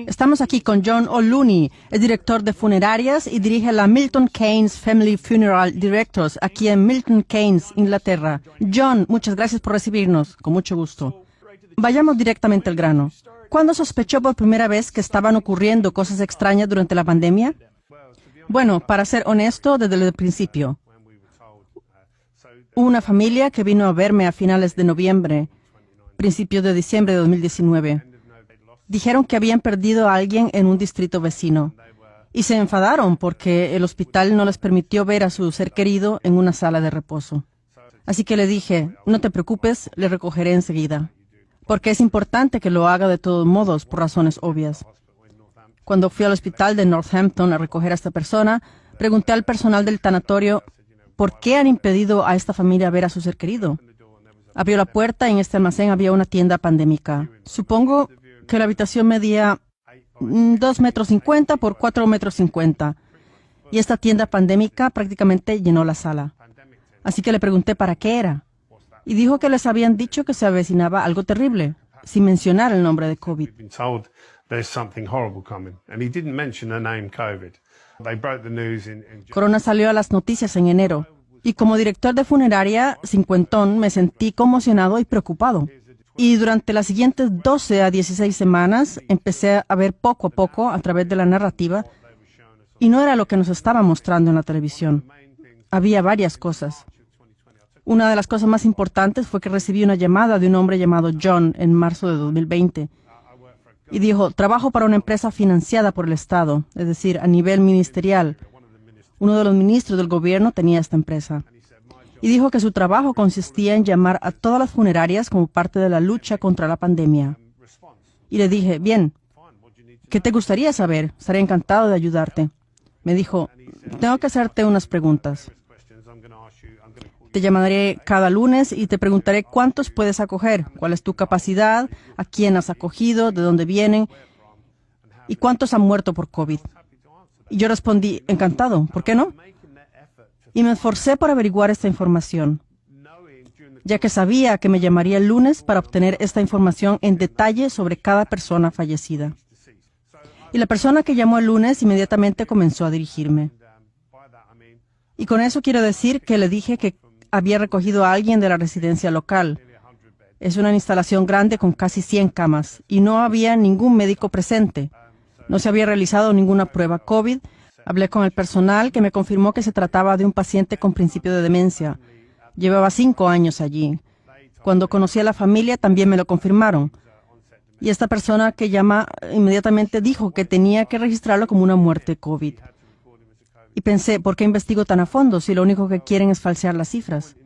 Estamos aquí con John O'Looney, es director de funerarias y dirige la Milton Keynes Family Funeral Directors aquí en Milton Keynes, Inglaterra. John, muchas gracias por recibirnos. Con mucho gusto. Vayamos directamente al grano. ¿Cuándo sospechó por primera vez que estaban ocurriendo cosas extrañas durante la pandemia? Bueno, para ser honesto, desde el principio. Una familia que vino a verme a finales de noviembre, principios de diciembre de 2019. Dijeron que habían perdido a alguien en un distrito vecino y se enfadaron porque el hospital no les permitió ver a su ser querido en una sala de reposo. Así que le dije, no te preocupes, le recogeré enseguida, porque es importante que lo haga de todos modos por razones obvias. Cuando fui al hospital de Northampton a recoger a esta persona, pregunté al personal del tanatorio, ¿por qué han impedido a esta familia ver a su ser querido? Abrió la puerta y en este almacén había una tienda pandémica. Supongo que la habitación medía 2,50 metros por 4,50 metros. Y esta tienda pandémica prácticamente llenó la sala. Así que le pregunté para qué era. Y dijo que les habían dicho que se avecinaba algo terrible, sin mencionar el nombre de COVID. Corona salió a las noticias en enero. Y como director de funeraria, cincuentón, me sentí conmocionado y preocupado. Y durante las siguientes 12 a 16 semanas empecé a ver poco a poco a través de la narrativa y no era lo que nos estaban mostrando en la televisión. Había varias cosas. Una de las cosas más importantes fue que recibí una llamada de un hombre llamado John en marzo de 2020 y dijo, trabajo para una empresa financiada por el Estado, es decir, a nivel ministerial. Uno de los ministros del gobierno tenía esta empresa. Y dijo que su trabajo consistía en llamar a todas las funerarias como parte de la lucha contra la pandemia. Y le dije, bien, ¿qué te gustaría saber? Estaré encantado de ayudarte. Me dijo, tengo que hacerte unas preguntas. Te llamaré cada lunes y te preguntaré cuántos puedes acoger, cuál es tu capacidad, a quién has acogido, de dónde vienen y cuántos han muerto por COVID. Y yo respondí, encantado, ¿por qué no? Y me esforcé por averiguar esta información, ya que sabía que me llamaría el lunes para obtener esta información en detalle sobre cada persona fallecida. Y la persona que llamó el lunes inmediatamente comenzó a dirigirme. Y con eso quiero decir que le dije que había recogido a alguien de la residencia local. Es una instalación grande con casi 100 camas y no había ningún médico presente. No se había realizado ninguna prueba COVID. Hablé con el personal que me confirmó que se trataba de un paciente con principio de demencia. Llevaba 5 años allí. Cuando conocí a la familia también me lo confirmaron. Y esta persona que llama inmediatamente dijo que tenía que registrarlo como una muerte COVID. Y pensé, ¿por qué investigo tan a fondo si lo único que quieren es falsear las cifras?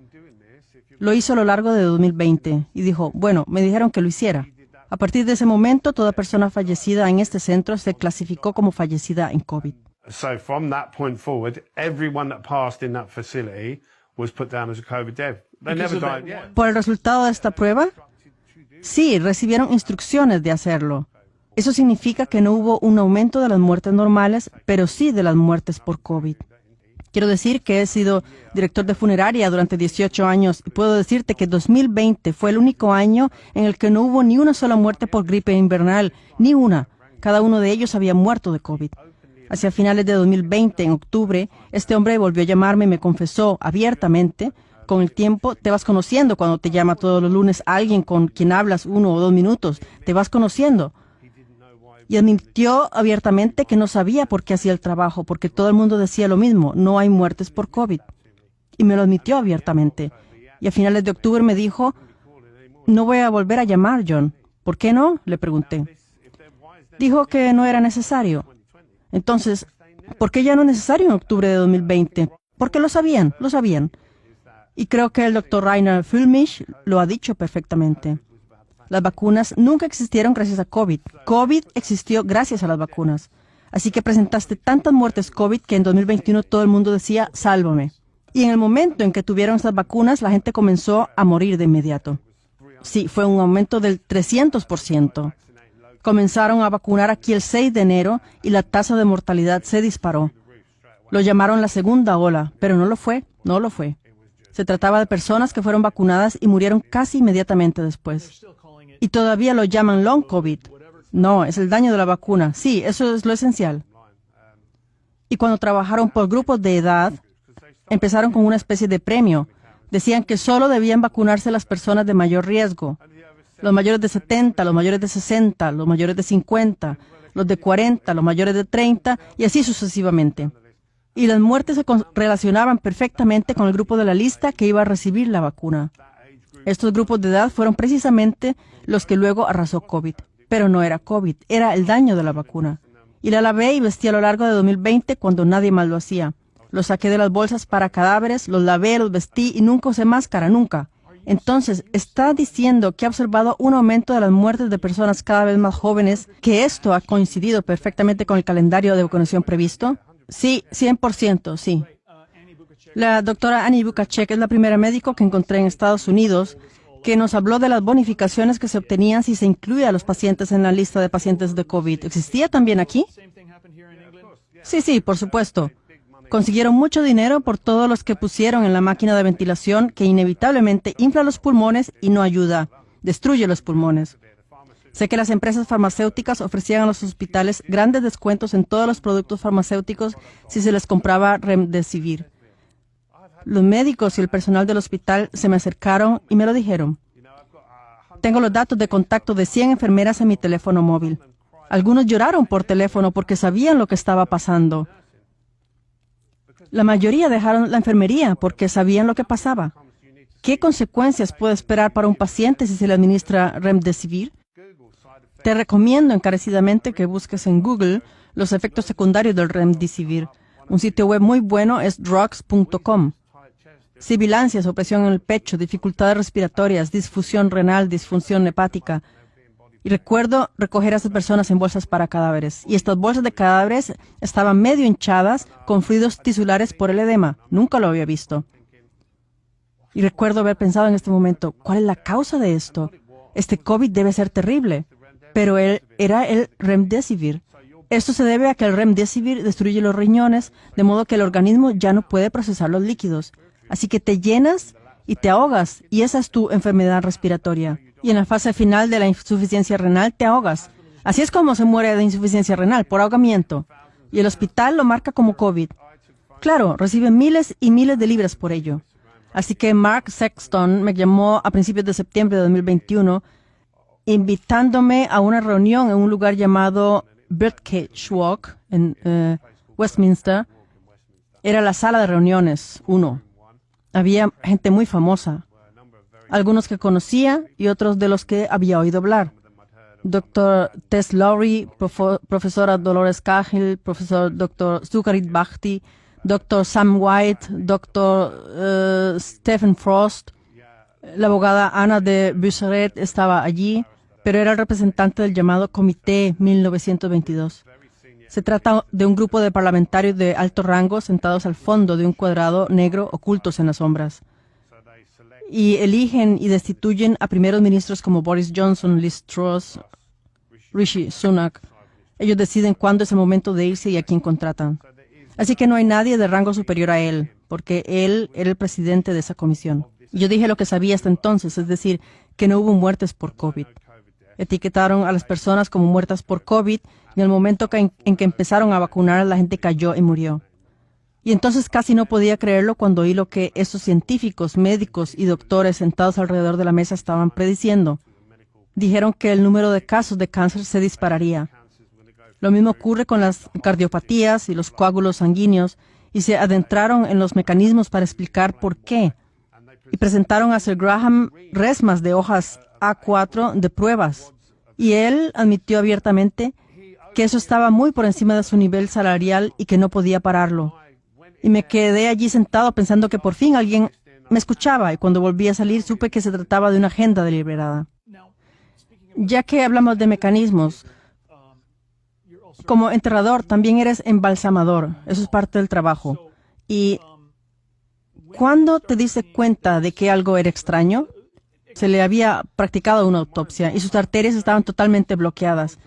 Lo hizo a lo largo de 2020 y dijo, bueno, me dijeron que lo hiciera. A partir de ese momento, toda persona fallecida en este centro se clasificó como fallecida en COVID. So from that point forward, everyone that passed in that facility was put down as a COVID death. They never died yet. ¿Por el resultado de esta prueba? Sí, recibieron instrucciones de hacerlo. Eso significa que no hubo un aumento de las muertes normales, pero sí de las muertes por COVID. Quiero decir que he sido director de funeraria durante 18 años y puedo decirte que 2020 fue el único año en el que no hubo ni una sola muerte por gripe invernal, ni una. Cada uno de ellos había muerto de COVID. Hacia finales de 2020, en octubre, este hombre volvió a llamarme y me confesó abiertamente, con el tiempo te vas conociendo cuando te llama todos los lunes alguien con quien hablas 1 o 2 minutos, te vas conociendo. Y admitió abiertamente que no sabía por qué hacía el trabajo, porque todo el mundo decía lo mismo, no hay muertes por COVID. Y me lo admitió abiertamente. Y a finales de octubre me dijo, no voy a volver a llamar, John. ¿Por qué no? Le pregunté. Dijo que no era necesario. Entonces, ¿por qué ya no es necesario en octubre de 2020? Porque lo sabían. Y creo que el Dr. Rainer Füllmich lo ha dicho perfectamente. Las vacunas nunca existieron gracias a COVID. COVID existió gracias a las vacunas. Así que presentaste tantas muertes COVID que en 2021 todo el mundo decía, sálvame. Y en el momento en que tuvieron estas vacunas, la gente comenzó a morir de inmediato. Sí, fue un aumento del 300%. Comenzaron a vacunar aquí el 6 de enero y la tasa de mortalidad se disparó. Lo llamaron la segunda ola, pero no lo fue. Se trataba de personas que fueron vacunadas y murieron casi inmediatamente después. Y todavía lo llaman long COVID. No, es el daño de la vacuna. Sí, eso es lo esencial. Y cuando trabajaron por grupos de edad, empezaron con una especie de premio. Decían que solo debían vacunarse las personas de mayor riesgo. Los mayores de 70, los mayores de 60, los mayores de 50, los de 40, los mayores de 30 y así sucesivamente. Y las muertes se relacionaban perfectamente con el grupo de la lista que iba a recibir la vacuna. Estos grupos de edad fueron precisamente los que luego arrasó COVID. Pero no era COVID, era el daño de la vacuna. Y la lavé y vestí a lo largo de 2020 cuando nadie más lo hacía. Los saqué de las bolsas para cadáveres, los lavé, los vestí y nunca usé máscara, nunca. Entonces, ¿está diciendo que ha observado un aumento de las muertes de personas cada vez más jóvenes, que esto ha coincidido perfectamente con el calendario de vacunación previsto? Sí, 100%, sí. La doctora Annie Bukacek es la primera médico que encontré en Estados Unidos que nos habló de las bonificaciones que se obtenían si se incluye a los pacientes en la lista de pacientes de COVID. ¿Existía también aquí? Sí, por supuesto. Consiguieron mucho dinero por todos los que pusieron en la máquina de ventilación que inevitablemente infla los pulmones y no ayuda, destruye los pulmones. Sé que las empresas farmacéuticas ofrecían a los hospitales grandes descuentos en todos los productos farmacéuticos si se les compraba Remdesivir. Los médicos y el personal del hospital se me acercaron y me lo dijeron. Tengo los datos de contacto de 100 enfermeras en mi teléfono móvil. Algunos lloraron por teléfono porque sabían lo que estaba pasando. La mayoría dejaron la enfermería porque sabían lo que pasaba. ¿Qué consecuencias puede esperar para un paciente si se le administra Remdesivir? Te recomiendo encarecidamente que busques en Google los efectos secundarios del Remdesivir. Un sitio web muy bueno es drugs.com. Sibilancias, opresión en el pecho, dificultades respiratorias, disfunción renal, disfunción hepática. Y recuerdo recoger a esas personas en bolsas para cadáveres. Y estas bolsas de cadáveres estaban medio hinchadas con fluidos tisulares por el edema. Nunca lo había visto. Y recuerdo haber pensado en este momento, ¿cuál es la causa de esto? Este COVID debe ser terrible. Pero era el Remdesivir. Esto se debe a que el Remdesivir destruye los riñones, de modo que el organismo ya no puede procesar los líquidos. Así que te llenas y te ahogas, y esa es tu enfermedad respiratoria. Y en la fase final de la insuficiencia renal te ahogas. Así es como se muere de insuficiencia renal, por ahogamiento. Y el hospital lo marca como COVID. Claro, recibe miles y miles de libras por ello. Así que Mark Sexton me llamó a principios de septiembre de 2021, invitándome a una reunión en un lugar llamado Birdcage Walk en Westminster. Era la sala de reuniones 1. Había gente muy famosa, algunos que conocía y otros de los que había oído hablar. Dr. Tess Lowry, profesora Dolores Cahill, profesor Dr. Sucharit Bhakti, Dr. Sam White, Dr. Stephen Frost. La abogada Ana de Busseret estaba allí, pero era el representante del llamado Comité 1922. Se trata de un grupo de parlamentarios de alto rango sentados al fondo de un cuadrado negro ocultos en las sombras. Y eligen y destituyen a primeros ministros como Boris Johnson, Liz Truss, Rishi Sunak. Ellos deciden cuándo es el momento de irse y a quién contratan. Así que no hay nadie de rango superior a él, porque él era el presidente de esa comisión. Y yo dije lo que sabía hasta entonces, es decir, que no hubo muertes por COVID. Etiquetaron a las personas como muertas por COVID y en el momento en que empezaron a vacunar, la gente cayó y murió. Y entonces casi no podía creerlo cuando oí lo que esos científicos, médicos y doctores sentados alrededor de la mesa estaban prediciendo. Dijeron que el número de casos de cáncer se dispararía. Lo mismo ocurre con las cardiopatías y los coágulos sanguíneos, y se adentraron en los mecanismos para explicar por qué. Y presentaron a Sir Graham resmas de hojas A4 de pruebas. Y él admitió abiertamente que eso estaba muy por encima de su nivel salarial y que no podía pararlo. Y me quedé allí sentado pensando que por fin alguien me escuchaba, y cuando volví a salir supe que se trataba de una agenda deliberada. Ya que hablamos de mecanismos, como enterrador también eres embalsamador. Eso es parte del trabajo. ¿Y cuándo te diste cuenta de que algo era extraño? Se le había practicado una autopsia y sus arterias estaban totalmente bloqueadas.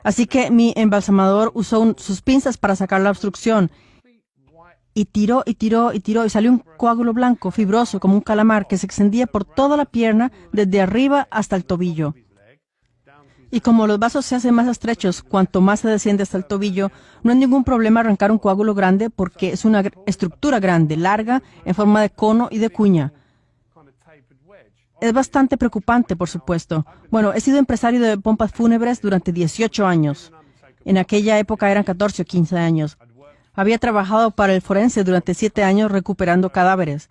Así que mi embalsamador usó sus pinzas para sacar la obstrucción. Y tiró y tiró y tiró y salió un coágulo blanco, fibroso, como un calamar, que se extendía por toda la pierna, desde arriba hasta el tobillo. Y como los vasos se hacen más estrechos cuanto más se desciende hasta el tobillo, no hay ningún problema arrancar un coágulo grande porque es una estructura grande, larga, en forma de cono y de cuña. Es bastante preocupante, por supuesto. Bueno, he sido empresario de pompas fúnebres durante 18 años. En aquella época eran 14 o 15 años. Había trabajado para el forense durante 7 años recuperando cadáveres.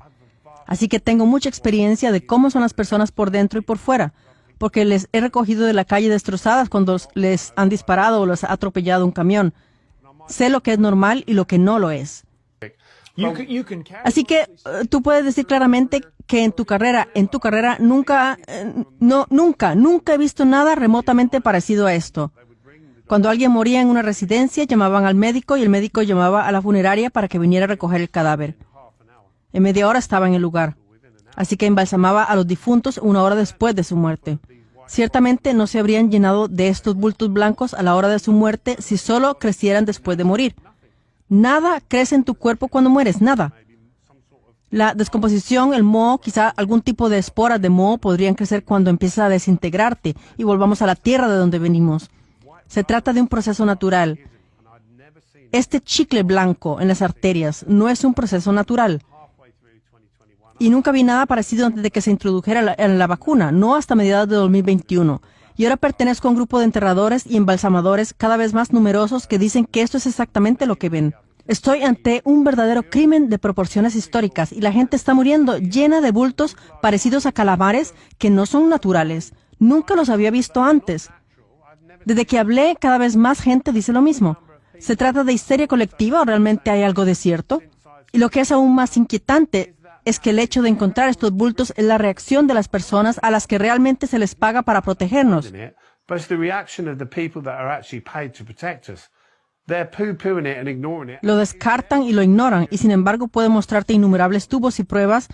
Así que tengo mucha experiencia de cómo son las personas por dentro y por fuera, porque les he recogido de la calle destrozadas cuando les han disparado o los ha atropellado un camión. Sé lo que es normal y lo que no lo es. Así que tú puedes decir claramente que en tu carrera nunca he visto nada remotamente parecido a esto. Cuando alguien moría en una residencia, llamaban al médico y el médico llamaba a la funeraria para que viniera a recoger el cadáver. En media hora estaba en el lugar. Así que embalsamaba a los difuntos 1 hora después de su muerte. Ciertamente no se habrían llenado de estos bultos blancos a la hora de su muerte si solo crecieran después de morir. Nada crece en tu cuerpo cuando mueres, nada. La descomposición, el moho, quizá algún tipo de esporas de moho podrían crecer cuando empiezas a desintegrarte y volvamos a la tierra de donde venimos. Se trata de un proceso natural. Este chicle blanco en las arterias no es un proceso natural. Y nunca vi nada parecido antes de que se introdujera la vacuna, no hasta mediados de 2021. Y ahora pertenezco a un grupo de enterradores y embalsamadores cada vez más numerosos que dicen que esto es exactamente lo que ven. Estoy ante un verdadero crimen de proporciones históricas y la gente está muriendo llena de bultos parecidos a calamares que no son naturales. Nunca los había visto antes. Desde que hablé, cada vez más gente dice lo mismo. ¿Se trata de histeria colectiva o realmente hay algo de cierto? Y lo que es aún más inquietante es que el hecho de encontrar estos bultos es la reacción de las personas a las que realmente se les paga para protegernos. But it's the reaction of the people that are actually paid to protect us. They're poo-pooing it and ignoring it. Lo descartan y lo ignoran, y sin embargo puede mostrarte innumerables tubos y pruebas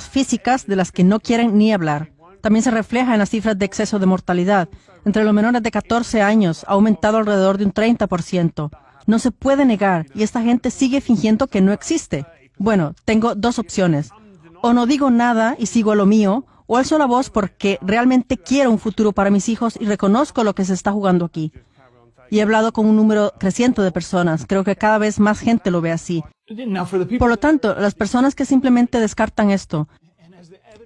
físicas de las que no quieren ni hablar. También se refleja en las cifras de exceso de mortalidad. Entre los menores de 14 años ha aumentado alrededor de un 30%. No se puede negar, y esta gente sigue fingiendo que no existe. Bueno, tengo 2 opciones. O no digo nada y sigo a lo mío, o alzo la voz porque realmente quiero un futuro para mis hijos y reconozco lo que se está jugando aquí. Y he hablado con un número creciente de personas. Creo que cada vez más gente lo ve así. Por lo tanto, las personas que simplemente descartan esto,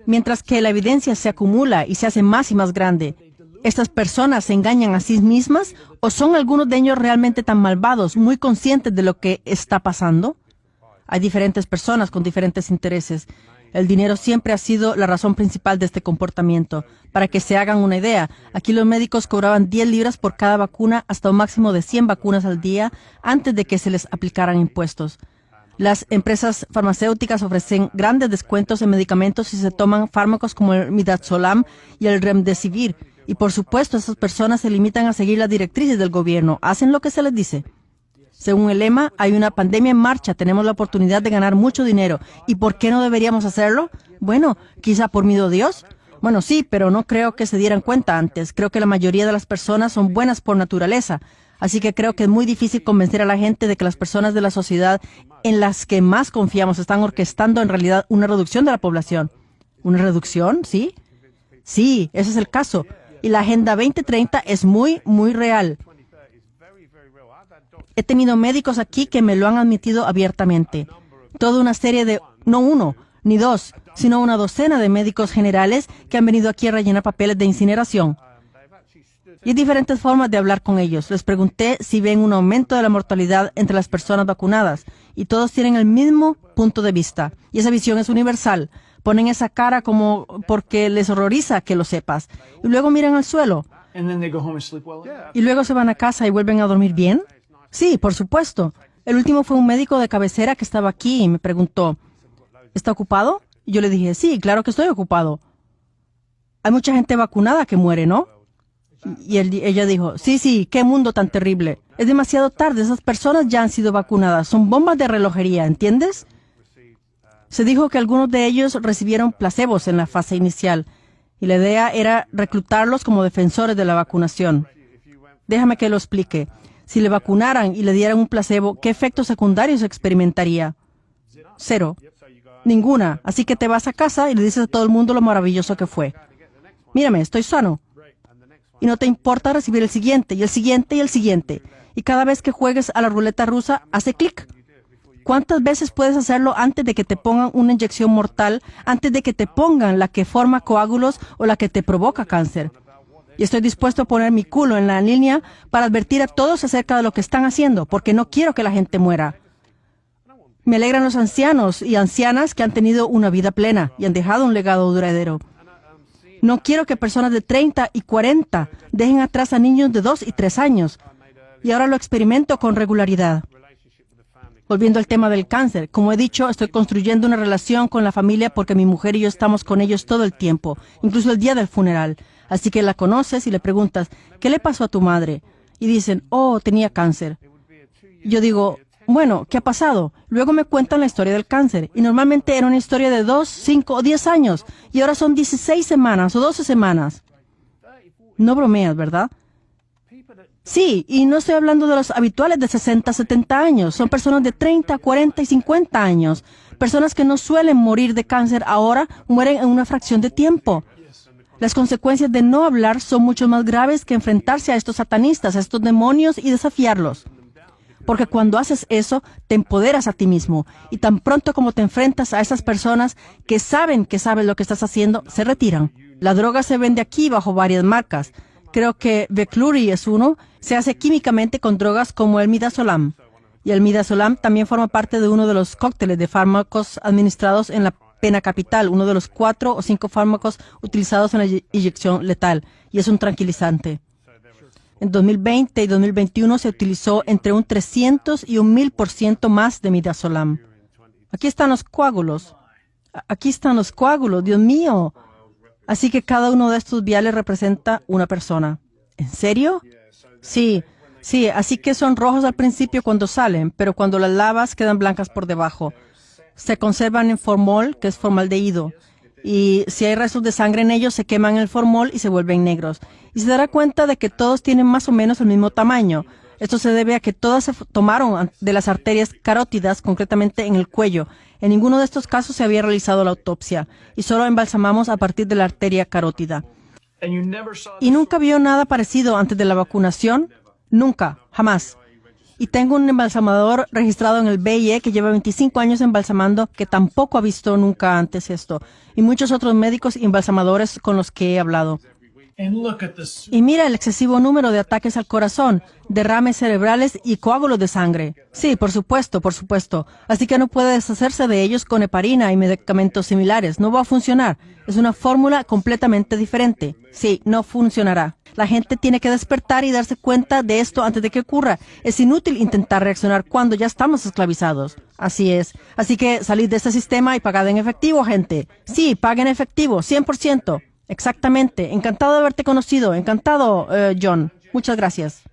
mientras que la evidencia se acumula y se hace más y más grande, ¿estas personas se engañan a sí mismas o son algunos de ellos realmente tan malvados, muy conscientes de lo que está pasando? Hay diferentes personas con diferentes intereses. El dinero siempre ha sido la razón principal de este comportamiento. Para que se hagan una idea, aquí los médicos cobraban 10 libras por cada vacuna hasta un máximo de 100 vacunas al día antes de que se les aplicaran impuestos. Las empresas farmacéuticas ofrecen grandes descuentos en medicamentos si se toman fármacos como el Midazolam y el Remdesivir. Y por supuesto, esas personas se limitan a seguir las directrices del gobierno. Hacen lo que se les dice. Según el lema, hay una pandemia en marcha, tenemos la oportunidad de ganar mucho dinero. ¿Y por qué no deberíamos hacerlo? Bueno, quizá por miedo a Dios. Bueno, sí, pero no creo que se dieran cuenta antes. Creo que la mayoría de las personas son buenas por naturaleza. Así que creo que es muy difícil convencer a la gente de que las personas de la sociedad en las que más confiamos están orquestando en realidad una reducción de la población. ¿Una reducción? ¿Sí? Sí, ese es el caso. Y la Agenda 2030 es muy, muy real. He tenido médicos aquí que me lo han admitido abiertamente. Toda una serie de, no 1, ni 2, sino una docena de médicos generales que han venido aquí a rellenar papeles de incineración. Y hay diferentes formas de hablar con ellos. Les pregunté si ven un aumento de la mortalidad entre las personas vacunadas. Y todos tienen el mismo punto de vista. Y esa visión es universal. Ponen esa cara como porque les horroriza que lo sepas. Y luego miran al suelo. Y luego se van a casa y vuelven a dormir bien. Sí, por supuesto. El último fue un médico de cabecera que estaba aquí y me preguntó, ¿está ocupado? Y yo le dije, sí, claro que estoy ocupado. Hay mucha gente vacunada que muere, ¿no? Y ella dijo, sí, qué mundo tan terrible. Es demasiado tarde, esas personas ya han sido vacunadas. Son bombas de relojería, ¿entiendes? Se dijo que algunos de ellos recibieron placebos en la fase inicial y la idea era reclutarlos como defensores de la vacunación. Déjame que lo explique. Si le vacunaran y le dieran un placebo, ¿qué efectos secundarios experimentaría? 0. Ninguna. Así que te vas a casa y le dices a todo el mundo lo maravilloso que fue. Mírame, estoy sano. y no te importa recibir el siguiente y el siguiente y el siguiente. Y cada vez que juegues a la ruleta rusa, hace clic. ¿Cuántas veces puedes hacerlo antes de que te pongan una inyección mortal, antes de que te pongan la que forma coágulos o la que te provoca cáncer? Y estoy dispuesto a poner mi culo en la línea para advertir a todos acerca de lo que están haciendo, porque no quiero que la gente muera. Me alegran los ancianos y ancianas que han tenido una vida plena y han dejado un legado duradero. No quiero que personas de 30 y 40 dejen atrás a niños de 2 y 3 años. Y ahora lo experimento con regularidad. Volviendo al tema del cáncer, como he dicho, estoy construyendo una relación con la familia porque mi mujer y yo estamos con ellos todo el tiempo, incluso el día del funeral. Así que la conoces y le preguntas, ¿qué le pasó a tu madre? Y dicen, oh, tenía cáncer. Yo digo, bueno, ¿qué ha pasado? Luego me cuentan la historia del cáncer. Y normalmente era una historia de 2, 5 o 10 años. Y ahora son 16 semanas o 12 semanas. No bromeas, ¿verdad? Sí, y no estoy hablando de los habituales de 60, 70 años. Son personas de 30, 40 y 50 años. Personas que no suelen morir de cáncer ahora mueren en una fracción de tiempo. Las consecuencias de no hablar son mucho más graves que enfrentarse a estos satanistas, a estos demonios y desafiarlos. Porque cuando haces eso, te empoderas a ti mismo. Y tan pronto como te enfrentas a esas personas que saben lo que estás haciendo, se retiran. La droga se vende aquí bajo varias marcas. Creo que Veklury es uno. Se hace químicamente con drogas como el midazolam. Y el midazolam también forma parte de uno de los cócteles de fármacos administrados en la pena capital, uno de los 4 o 5 fármacos utilizados en la inyección letal. Y es un tranquilizante. En 2020 y 2021 se utilizó entre un 300 y un 1000% más de midazolam. Aquí están los coágulos. Aquí están los coágulos, Dios mío. Así que cada uno de estos viales representa una persona. ¿En serio? Sí, así que son rojos al principio cuando salen, pero cuando las lavas quedan blancas por debajo. Se conservan en formol, que es formaldehído. Y si hay restos de sangre en ellos, se queman en el formol y se vuelven negros. Y se dará cuenta de que todos tienen más o menos el mismo tamaño. Esto se debe a que todas se tomaron de las arterias carótidas, concretamente en el cuello. En ninguno de estos casos se había realizado la autopsia. Y solo embalsamamos a partir de la arteria carótida. ¿Y nunca vio nada parecido antes de la vacunación? Nunca, jamás. Y tengo un embalsamador registrado en el BIE que lleva 25 años embalsamando, que tampoco ha visto nunca antes esto. Y muchos otros médicos y embalsamadores con los que he hablado. Y mira el excesivo número de ataques al corazón, derrames cerebrales y coágulos de sangre. Sí, por supuesto. Así que no puede deshacerse de ellos con heparina y medicamentos similares. No va a funcionar. Es una fórmula completamente diferente. Sí, no funcionará. La gente tiene que despertar y darse cuenta de esto antes de que ocurra. Es inútil intentar reaccionar cuando ya estamos esclavizados. Así es. Así que salid de este sistema y pagad en efectivo, gente. Sí, paguen en efectivo, 100%. Exactamente. Encantado de haberte conocido. Encantado, John. Muchas gracias.